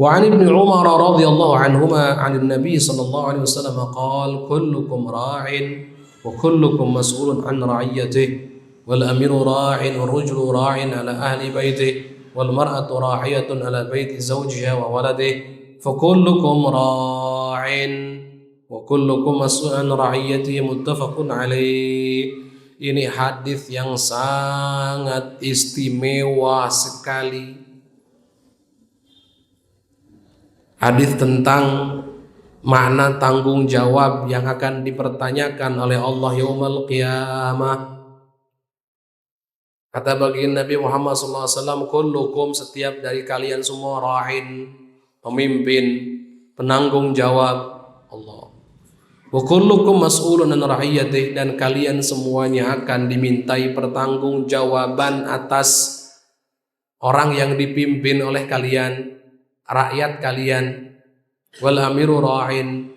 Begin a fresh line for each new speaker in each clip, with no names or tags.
Wa 'an Ibnu Umar radhiyallahu anhuma 'an Nabi sallallahu alaihi wasallam qala kullukum ra'in wa kullukum mas'ulun 'an ra'iyyatihi wal amiru ra'in wal rajulu ra'in 'ala ahli baitihi wal mar'atu ra'iyatun 'ala baiti zawjiha wa waladihi fa kullukum ra'in wa kullukum mas'ulun 'an ra'iyyatihi muttafaqun alaih. Ini hadis yang sangat istimewa sekali. Hadis tentang makna tanggung jawab yang akan dipertanyakan oleh Allah yaumul qiyamah. Kata baginda Nabi Muhammad SAW, kullukum, setiap dari kalian semua, ra'in, pemimpin, penanggung jawab Allah. Wa kullukum mas'ulun an ra'iyyatihi, dan kalian semuanya akan dimintai pertanggungjawaban atas orang yang dipimpin oleh kalian, rakyat kalian. Wal amiru ra'in,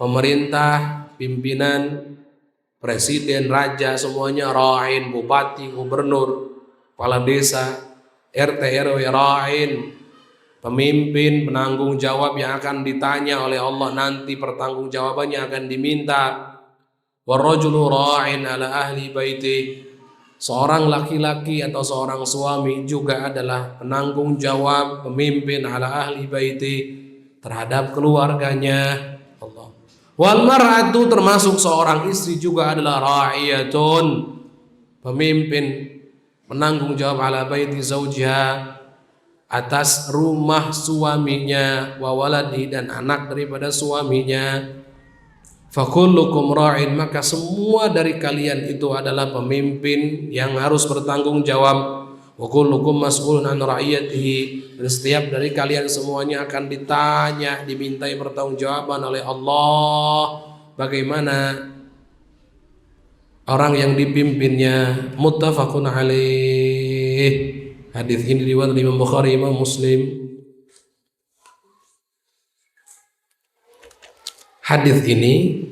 pemerintah, pimpinan, presiden, raja, semuanya ra'in, bupati, gubernur, kepala desa, RT RW ra'in, pemimpin, penanggung jawab yang akan ditanya oleh Allah nanti, pertanggungjawabannya akan diminta. Warrajulu ra'in ala ahli baiti, seorang laki-laki atau seorang suami juga adalah penanggung jawab, pemimpin ala ahli baiti, terhadap keluarganya. Allah. Wal mar'atu, termasuk seorang istri juga adalah ra'iyatun, pemimpin, penanggung jawab ala baiti zawjiha, atas rumah suaminya, wa waladi, dan anak daripada suaminya. Fakullukum ra'in, maka semua dari kalian itu adalah pemimpin yang harus bertanggung jawab. Wa kullukum mas'ulun an ra'iyatihi, dan setiap dari kalian semuanya akan ditanya, dimintai pertanggungjawaban oleh Allah bagaimana orang yang dipimpinnya. Muttafaqun alaih. Hadis ini riwayat Imam Bukhari, Imam Muslim. Hadis ini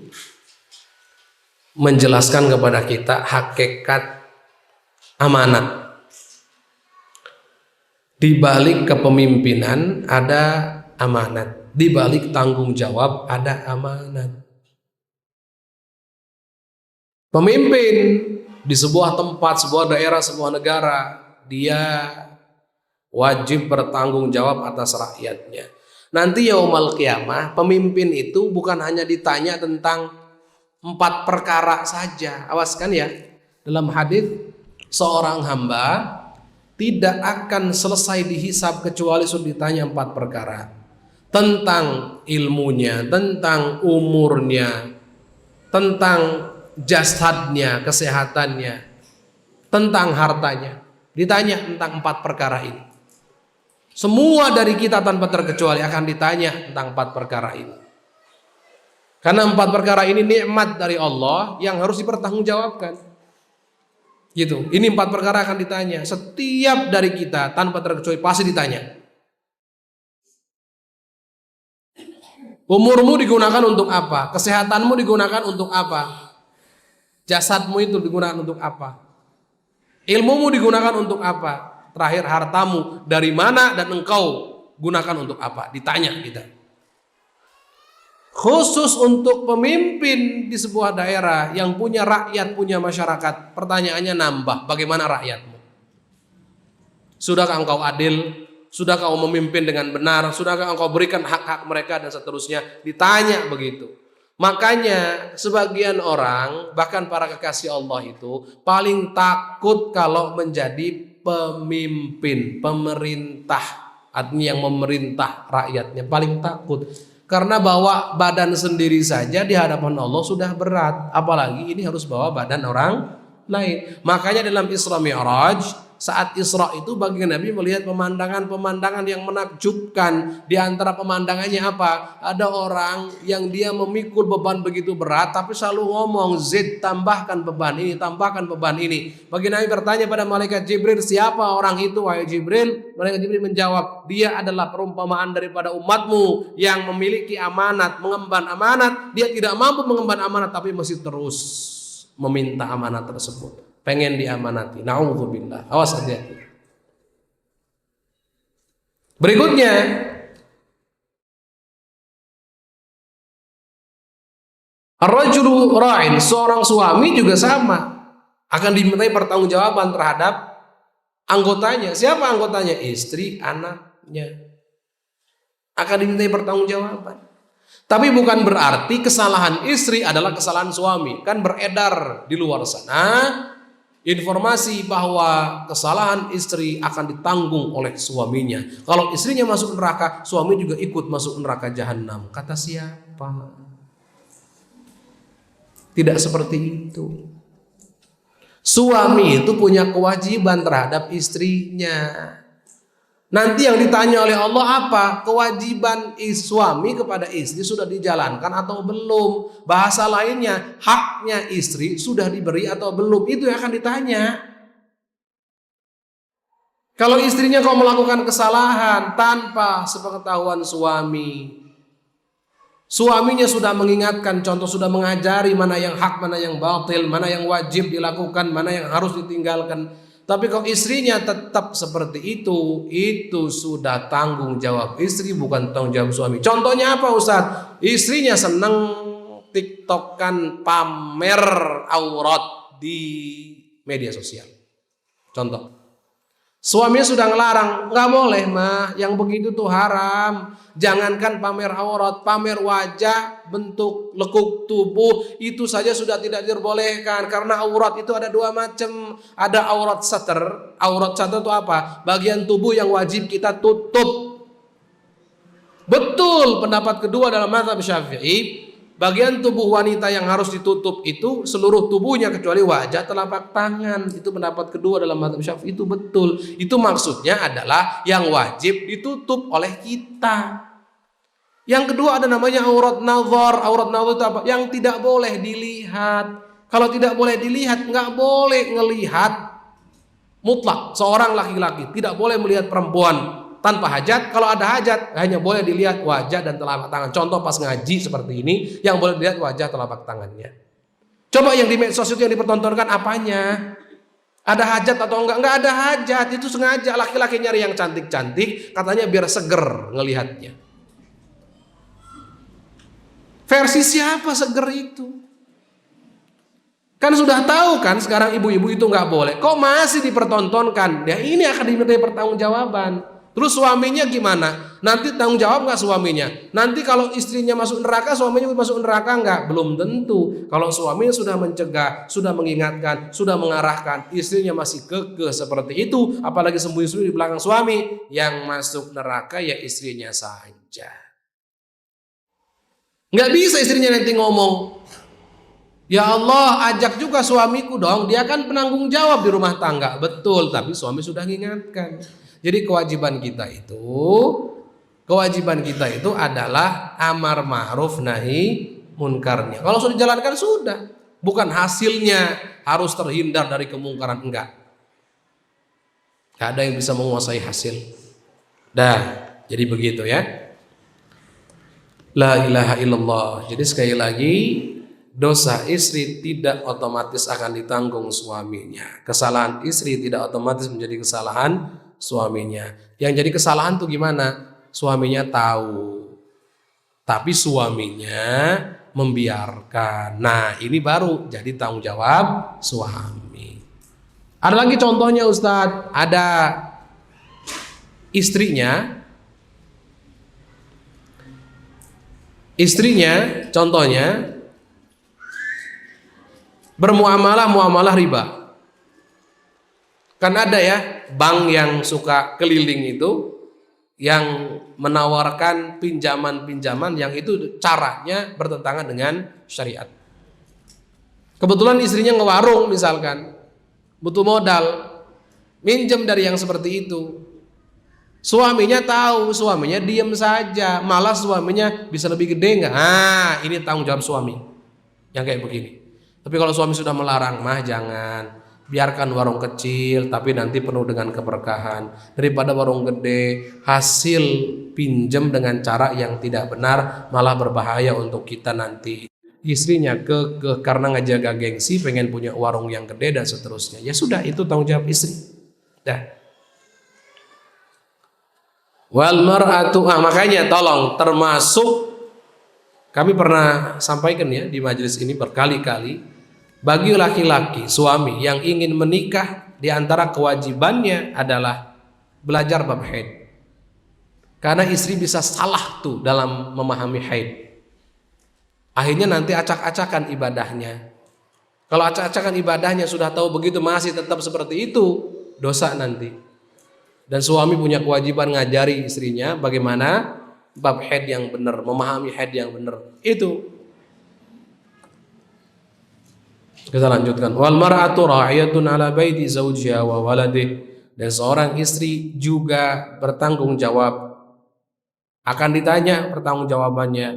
menjelaskan kepada kita hakikat amanat. Di balik kepemimpinan ada amanat, di balik tanggung jawab ada amanat. Pemimpin di sebuah tempat, sebuah daerah, sebuah negara, dia wajib bertanggung jawab atas rakyatnya. Nanti yaumul qiyamah, pemimpin itu bukan hanya ditanya tentang 4 perkara saja. Awaskan ya, dalam hadis seorang hamba tidak akan selesai dihisab kecuali sudah ditanya 4 perkara. Tentang ilmunya, tentang umurnya, tentang jasadnya, kesehatannya, tentang hartanya. Ditanya tentang 4 perkara ini. Semua dari kita tanpa terkecuali akan ditanya tentang 4 perkara ini. Karena 4 perkara ini nikmat dari Allah yang harus dipertanggungjawabkan. Gitu. Ini 4 perkara akan ditanya. Setiap dari kita tanpa terkecuali pasti ditanya. Umurmu digunakan untuk apa? Kesehatanmu digunakan untuk apa? Jasadmu itu digunakan untuk apa? Ilmumu digunakan untuk apa? Terakhir, hartamu dari mana dan engkau gunakan untuk apa? Ditanya kita. Khusus untuk pemimpin di sebuah daerah yang punya rakyat, punya masyarakat, pertanyaannya nambah, bagaimana rakyatmu? Sudahkah engkau adil? Sudahkah engkau memimpin dengan benar? Sudahkah engkau berikan hak-hak mereka dan seterusnya? Ditanya begitu. Makanya sebagian orang, bahkan para kekasih Allah itu paling takut kalau menjadi pemimpin, pemerintah, artinya yang memerintah rakyatnya, paling takut. Karena bawa badan sendiri saja di hadapan Allah sudah berat, apalagi ini harus bawa badan orang lain. Makanya dalam Isra Mi'raj, saat Isra itu bagi Nabi melihat pemandangan-pemandangan yang menakjubkan. Di antara pemandangannya apa? Ada orang yang dia memikul beban begitu berat, tapi selalu ngomong, Zid, tambahkan beban ini, tambahkan beban ini. Bagi Nabi bertanya pada malaikat Jibril, siapa orang itu wahai Jibril? Malaikat Jibril menjawab, dia adalah perumpamaan daripada umatmu yang memiliki amanat, mengemban amanat. Dia tidak mampu mengemban amanat tapi masih terus meminta amanat tersebut. Pengen diamanati. Na'udzubillah. Awas hati-hati. Berikutnya, Ar-rajulu ra'in, seorang suami juga sama, akan dimintai pertanggungjawaban terhadap anggotanya. Siapa anggotanya? Istri, anaknya. Akan dimintai pertanggungjawaban. Tapi bukan berarti kesalahan istri adalah kesalahan suami. Kan beredar di luar sana informasi bahwa kesalahan istri akan ditanggung oleh suaminya. Kalau istrinya masuk neraka, suami juga ikut masuk neraka jahanam. Kata siapa? Tidak seperti itu. Suami itu punya kewajiban terhadap istrinya. Nanti yang ditanya oleh Allah apa? Kewajiban suami kepada istri sudah dijalankan atau belum? Bahasa lainnya, haknya istri sudah diberi atau belum? Itu yang akan ditanya. Kalau istrinya kau melakukan kesalahan tanpa sepengetahuan suami, suaminya sudah mengingatkan, contoh sudah mengajari mana yang hak, mana yang batil, mana yang wajib dilakukan, mana yang harus ditinggalkan. Tapi kalau istrinya tetap seperti itu sudah tanggung jawab istri, bukan tanggung jawab suami. Contohnya apa Ustaz? Istrinya senang tiktokan pamer aurat di media sosial. Contoh. Suaminya sudah ngelarang, nggak boleh mah, yang begitu tuh haram. Jangankan pamer aurat, pamer wajah, bentuk lekuk tubuh, itu saja sudah tidak diperbolehkan. Karena aurat itu ada dua macam. Ada aurat satar. Aurat satar itu apa? Bagian tubuh yang wajib kita tutup. Betul, pendapat kedua dalam mazhab Syafi'i, bagian tubuh wanita yang harus ditutup itu seluruh tubuhnya kecuali wajah, telapak tangan. Itu pendapat kedua dalam mazhab Syafi'i, itu betul. Itu maksudnya adalah yang wajib ditutup oleh kita. Yang kedua ada namanya aurat nazar. Aurat nazar itu apa? Yang tidak boleh dilihat. Kalau tidak boleh dilihat, nggak boleh ngelihat mutlak seorang laki-laki, tidak boleh melihat perempuan tanpa hajat. Kalau ada hajat hanya boleh dilihat wajah dan telapak tangan. Contoh pas ngaji seperti ini, yang boleh dilihat wajah, telapak tangannya. Coba yang di medsos itu yang dipertontonkan apanya? Ada hajat atau enggak? Enggak ada hajat, itu sengaja laki-laki nyari yang cantik-cantik, katanya biar seger ngelihatnya. Versi siapa seger itu? Kan sudah tahu kan sekarang ibu-ibu itu nggak boleh, kok masih dipertontonkan? Ya ini akan dimintai pertanggungjawaban. Terus suaminya gimana? Nanti tanggung jawab nggak suaminya? Nanti kalau istrinya masuk neraka, suaminya masuk neraka nggak? Belum tentu. Kalau suaminya sudah mencegah, sudah mengingatkan, sudah mengarahkan, istrinya masih kekeh seperti itu, apalagi sembunyi-sembunyi di belakang suami, yang masuk neraka ya istrinya saja. Nggak bisa istrinya nanti ngomong, ya Allah, ajak juga suamiku dong, dia kan penanggung jawab di rumah tangga. Betul, tapi suami sudah mengingatkan. Jadi kewajiban kita itu adalah amar ma'ruf nahi munkarnya. Kalau sudah dijalankan sudah, bukan hasilnya harus terhindar dari kemungkaran, enggak. Gak ada yang bisa menguasai hasil. Jadi begitu ya. La ilaha illallah. Jadi sekali lagi, dosa istri tidak otomatis akan ditanggung suaminya. Kesalahan istri tidak otomatis menjadi kesalahan suaminya. Yang jadi kesalahan tuh gimana? Suaminya tahu, tapi suaminya membiarkan. Nah, ini baru jadi tanggung jawab suami. Ada lagi contohnya Ustadz, ada istrinya contohnya bermuamalah riba. Kan ada ya bank yang suka keliling itu, yang menawarkan pinjaman-pinjaman yang itu caranya bertentangan dengan syariat. Kebetulan istrinya ngewarung misalkan, butuh modal, minjem dari yang seperti itu. Suaminya tahu, suaminya diam saja, malah suaminya bisa lebih gede nggak? Ini tanggung jawab suami yang kayak begini. Tapi kalau suami sudah melarang, mah jangan, biarkan warung kecil tapi nanti penuh dengan keberkahan, daripada warung gede hasil pinjam dengan cara yang tidak benar malah berbahaya untuk kita nanti. Istrinya karena ngejaga gengsi, pengen punya warung yang gede dan seterusnya. Ya sudah, itu tanggung jawab istri. Wal mar'atu, makanya tolong, termasuk Kami pernah sampaikan ya di majelis ini berkali-kali, bagi laki-laki suami yang ingin menikah, di antara kewajibannya adalah belajar bab haid. Karena istri bisa salah tuh dalam memahami haid. Akhirnya nanti acak-acakan ibadahnya. Kalau acak-acakan ibadahnya sudah tahu begitu masih tetap seperti itu, dosa nanti. Dan suami punya kewajiban ngajari istrinya bagaimana bab haid yang benar, memahami haid yang benar. Itu. Kita lanjutkan. Wal mar'atu ra'iyatun 'ala baiti zawjiha wa waladih. Dan seorang istri juga bertanggung jawab. Akan ditanya pertanggungjawabannya.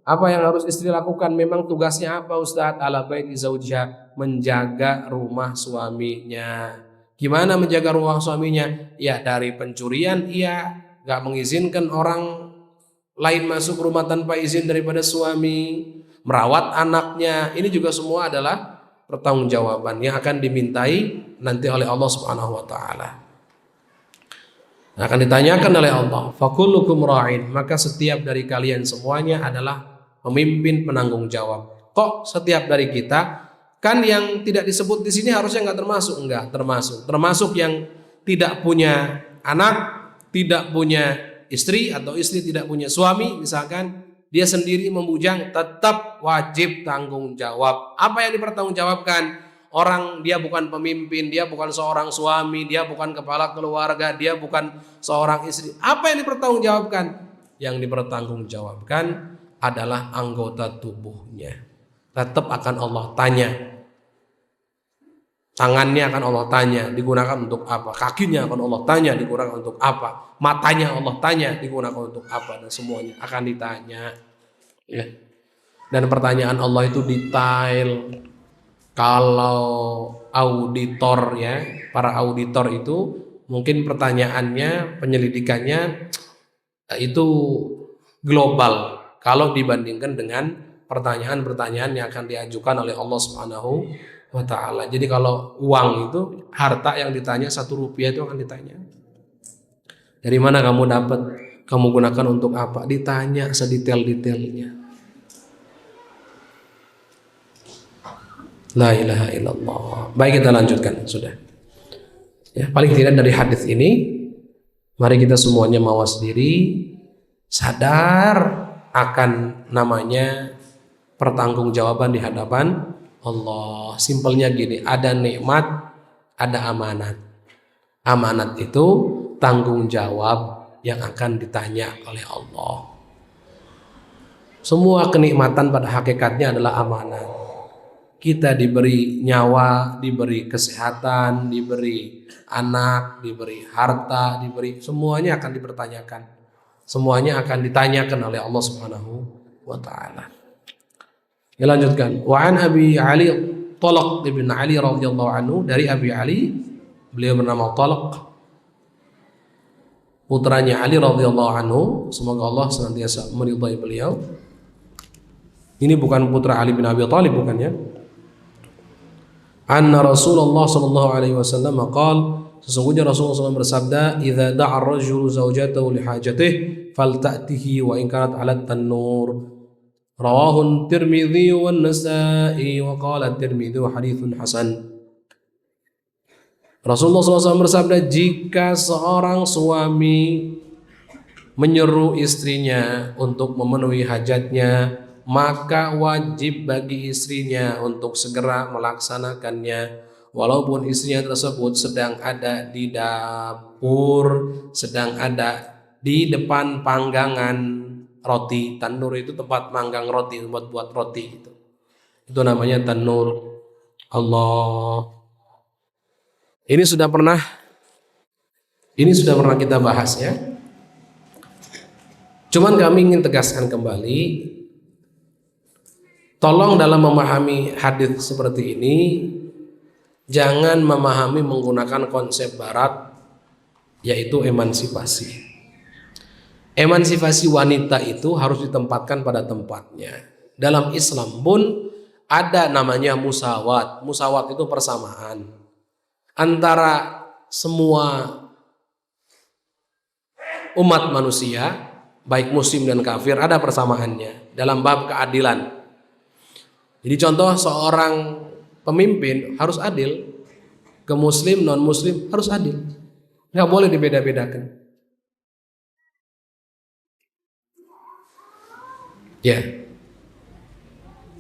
Apa yang harus istri lakukan? Memang tugasnya apa Ustadz? 'Ala baiti zawjiha, menjaga rumah suaminya. Gimana menjaga rumah suaminya? Ya dari pencurian, ia gak mengizinkan orang lain masuk rumah tanpa izin daripada suami. Merawat anaknya, ini juga semua adalah pertanggungjawaban yang akan dimintai nanti oleh Allah Subhanahu wa taala. Akan ditanyakan oleh Allah, fakullukum ra'in, maka setiap dari kalian semuanya adalah pemimpin penanggung jawab. Kok setiap dari kita? Kan yang tidak disebut di sini harusnya nggak termasuk, enggak termasuk. Termasuk yang tidak punya anak, tidak punya istri atau istri tidak punya suami, misalkan dia sendiri membujang, tetap wajib tanggung jawab. Apa yang dipertanggungjawabkan? Orang dia bukan pemimpin, dia bukan seorang suami, dia bukan kepala keluarga, dia bukan seorang istri. Apa yang dipertanggungjawabkan? Yang dipertanggungjawabkan adalah anggota tubuhnya. Tetap akan Allah tanya. Tangannya akan Allah tanya, digunakan untuk apa? Kakinya akan Allah tanya, digunakan untuk apa? Matanya Allah tanya, digunakan untuk apa? Dan semuanya akan ditanya. Ya. Dan pertanyaan Allah itu detail. Kalau auditor ya, para auditor itu mungkin pertanyaannya, penyelidikannya itu global kalau dibandingkan dengan pertanyaan-pertanyaan yang akan diajukan oleh Allah Subhanahu wa ta'ala. Jadi kalau uang itu, harta yang ditanya 1 rupiah itu akan ditanya. Dari mana kamu dapat? Kamu gunakan untuk apa? Ditanya sedetail-detailnya. La ilaha illallah. Baik, kita lanjutkan sudah. Ya, paling tidak dari hadis ini, mari kita semuanya mawas diri, sadar akan namanya pertanggungjawaban di hadapan Allah. Simpelnya gini, ada nikmat, ada amanat. Amanat itu tanggung jawab yang akan ditanya oleh Allah. Semua kenikmatan pada hakikatnya adalah amanat. Kita diberi nyawa, diberi kesehatan, diberi anak, diberi harta, diberi, semuanya akan dipertanyakan. Semuanya akan ditanyakan oleh Allah Subhanahu wa ta'ala. Ya, lanjutkan. Wa an Abi Ali Talaq ibn Ali radhiyallahu anhu, dari Abi Ali, beliau bernama Talaq, putranya Ali radhiyallahu anhu, semoga Allah senantiasa meridai beliau. Ini bukan putra Ali bin Abi Thalib, bukan ya. Anna Rasulullah sallallahu alaihi wasallam qaal, sesungguhnya Rasulullah SAW bersabda, idza da'a ar-rajulu zawjatahu li hajatihi falta'tihi wa in kanat 'ala at-tannur. Rawahu Tirmidzi wa Nasa'i wa qala Tirmidzi haditsun hasan. Rasulullah SAW bersabda, jika seorang suami menyeru istrinya untuk memenuhi hajatnya, maka wajib bagi istrinya untuk segera melaksanakannya, walaupun istrinya tersebut sedang ada di dapur, sedang ada di depan panggangan roti. Tanur itu tempat manggang roti, buat roti itu. Itu namanya tanur. Allah. Ini sudah pernah kita bahas ya. Cuman kami ingin tegaskan kembali, tolong dalam memahami hadis seperti ini, jangan memahami menggunakan konsep barat, yaitu emansipasi. Emansipasi wanita itu harus ditempatkan pada tempatnya. Dalam Islam pun ada namanya musawat. Musawat itu persamaan antara semua umat manusia, baik muslim dan kafir ada persamaannya dalam bab keadilan. Jadi contoh seorang pemimpin harus adil, ke muslim non muslim harus adil, nggak boleh dibeda-bedakan. Ya,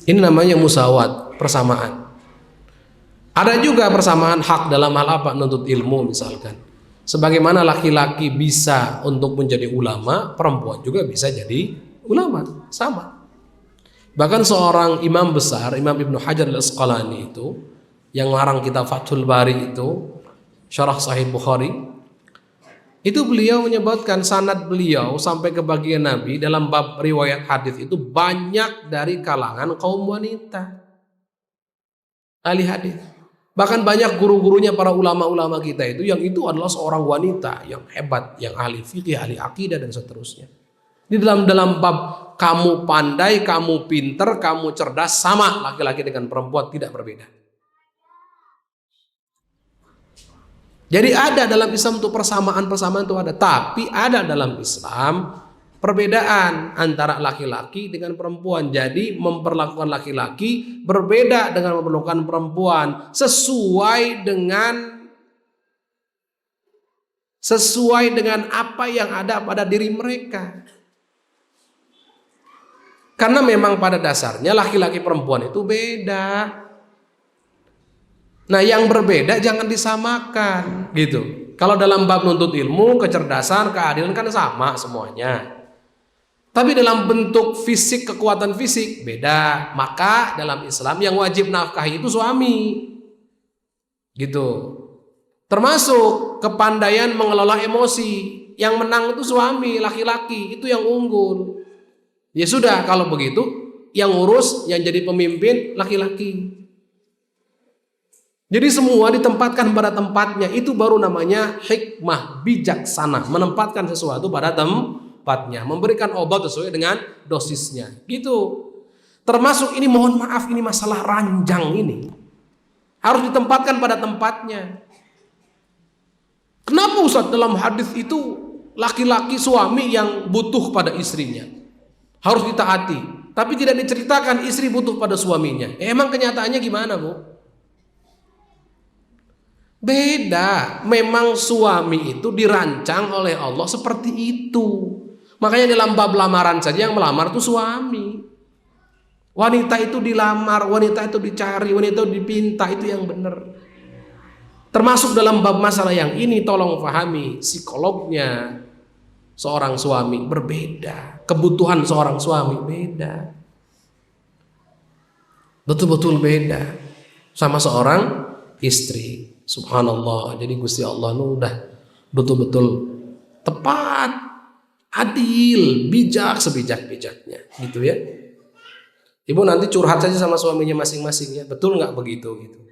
ini namanya musawat, persamaan. Ada juga persamaan hak dalam hal apa? Menuntut ilmu misalkan. Sebagaimana laki-laki bisa untuk menjadi ulama, perempuan juga bisa jadi ulama, sama. Bahkan seorang imam besar, Imam Ibnu Hajar Al-Asqalani itu, yang ngarang kitab Fathul Bari itu, Syarah Sahih Bukhari, itu beliau menyebutkan sanad beliau sampai ke bagian Nabi dalam bab riwayat hadis itu banyak dari kalangan kaum wanita, ahli hadis. Bahkan banyak guru-gurunya para ulama-ulama kita itu yang itu adalah seorang wanita yang hebat, yang ahli fikih, ahli akidah dan seterusnya. Di dalam bab kamu pandai, kamu pinter, kamu cerdas, sama laki-laki dengan perempuan, tidak berbeda. Jadi ada dalam Islam itu persamaan itu ada, tapi ada dalam Islam perbedaan antara laki-laki dengan perempuan. Jadi memperlakukan laki-laki berbeda dengan memperlakukan perempuan sesuai dengan apa yang ada pada diri mereka. Karena memang pada dasarnya laki-laki perempuan itu beda. Nah, yang berbeda jangan disamakan, gitu. Kalau dalam bab nuntut ilmu, kecerdasan, keadilan kan sama semuanya. Tapi dalam bentuk fisik, kekuatan fisik beda. Maka dalam Islam yang wajib nafkahi itu suami, gitu. Termasuk kepandaian mengelola emosi. Yang menang itu suami, laki-laki, itu yang unggul. Ya sudah, kalau begitu yang urus, yang jadi pemimpin laki-laki. Jadi semua ditempatkan pada tempatnya, itu baru namanya hikmah, bijaksana, menempatkan sesuatu pada tempatnya, memberikan obat sesuai dengan dosisnya, gitu. Termasuk ini, mohon maaf, ini masalah ranjang ini harus ditempatkan pada tempatnya. Kenapa Ustaz dalam hadis itu laki-laki suami yang butuh pada istrinya harus ditaati, tapi tidak diceritakan istri butuh pada suaminya? Emang kenyataannya gimana, Bu? Beda. Memang suami itu dirancang oleh Allah seperti itu. Makanya dalam bab lamaran saja yang melamar itu suami. Wanita itu dilamar, wanita itu dicari, wanita itu dipinta, itu yang benar. Termasuk dalam bab masalah yang ini, tolong pahami psikolognya seorang suami berbeda. Kebutuhan seorang suami beda. Betul-betul beda sama seorang istri. Subhanallah. Jadi Gusti Allah nu udah betul-betul tepat, adil, bijak sebijak-bijaknya, gitu ya. Ibu nanti curhat saja sama suaminya masing-masing ya. Betul nggak begitu gitu.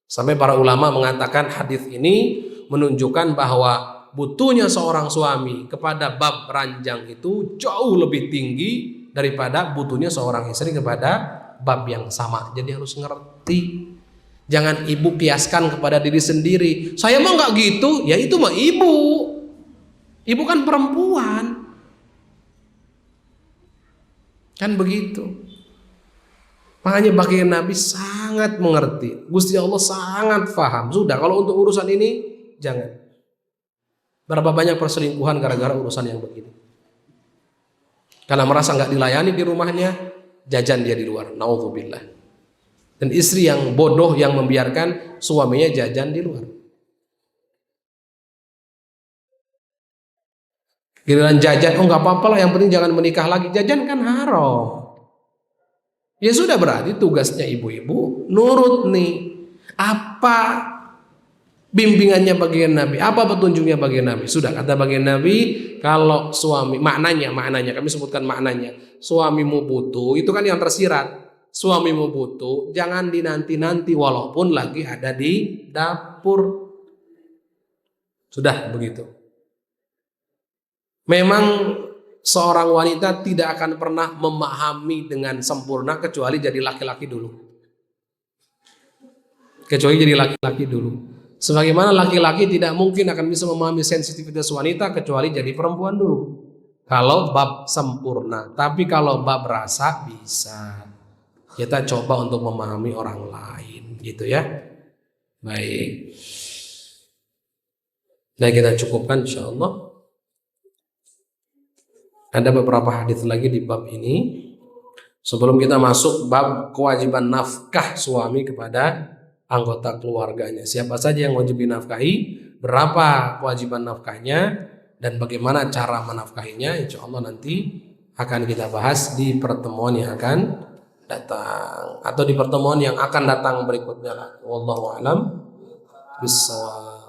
Sampai para ulama mengatakan hadis ini menunjukkan bahwa butuhnya seorang suami kepada bab ranjang itu jauh lebih tinggi daripada butuhnya seorang istri kepada bab yang sama. Jadi harus ngerti. Jangan ibu kiaskan kepada diri sendiri. Saya mah nggak gitu. Ya itu mah ibu. Ibu kan perempuan. Kan begitu. Makanya bagian Nabi sangat mengerti. Gusti Allah sangat paham. Sudah, kalau untuk urusan ini jangan. Berapa banyak perselingkuhan gara-gara urusan yang begini. Karena merasa nggak dilayani di rumahnya, jajan dia di luar. Naudzubillah. Dan istri yang bodoh yang membiarkan suaminya jajan di luar. Giliran jajan, oh nggak apa-apa lah, yang penting jangan menikah lagi. Jajan kan haram. Ya sudah, berarti tugasnya ibu-ibu nurut nih. Apa bimbingannya bagian Nabi? Apa petunjuknya bagian Nabi? Sudah, kata bagian Nabi, kalau suami, maknanya kami sebutkan maknanya. Suamimu butuh, itu kan yang tersirat. Suamimu butuh, jangan dinanti-nanti walaupun lagi ada di dapur. Sudah begitu. Memang seorang wanita tidak akan pernah memahami dengan sempurna kecuali jadi laki-laki dulu. Sebagaimana laki-laki tidak mungkin akan bisa memahami sensitivitas wanita kecuali jadi perempuan dulu. Kalau bab sempurna, tapi kalau bab rasa bisa. Kita coba untuk memahami orang lain, gitu ya. Baik. Nah, kita cukupkan insyaallah. Ada beberapa hadis lagi di bab ini. Sebelum kita masuk bab kewajiban nafkah suami kepada anggota keluarganya. Siapa saja yang wajib dinafkahi, berapa kewajiban nafkahnya, dan bagaimana cara menafkahinya, insya Allah nanti akan kita bahas di pertemuan yang akan datang atau di pertemuan yang akan datang berikutnya. Wallahu a'lam bishawab.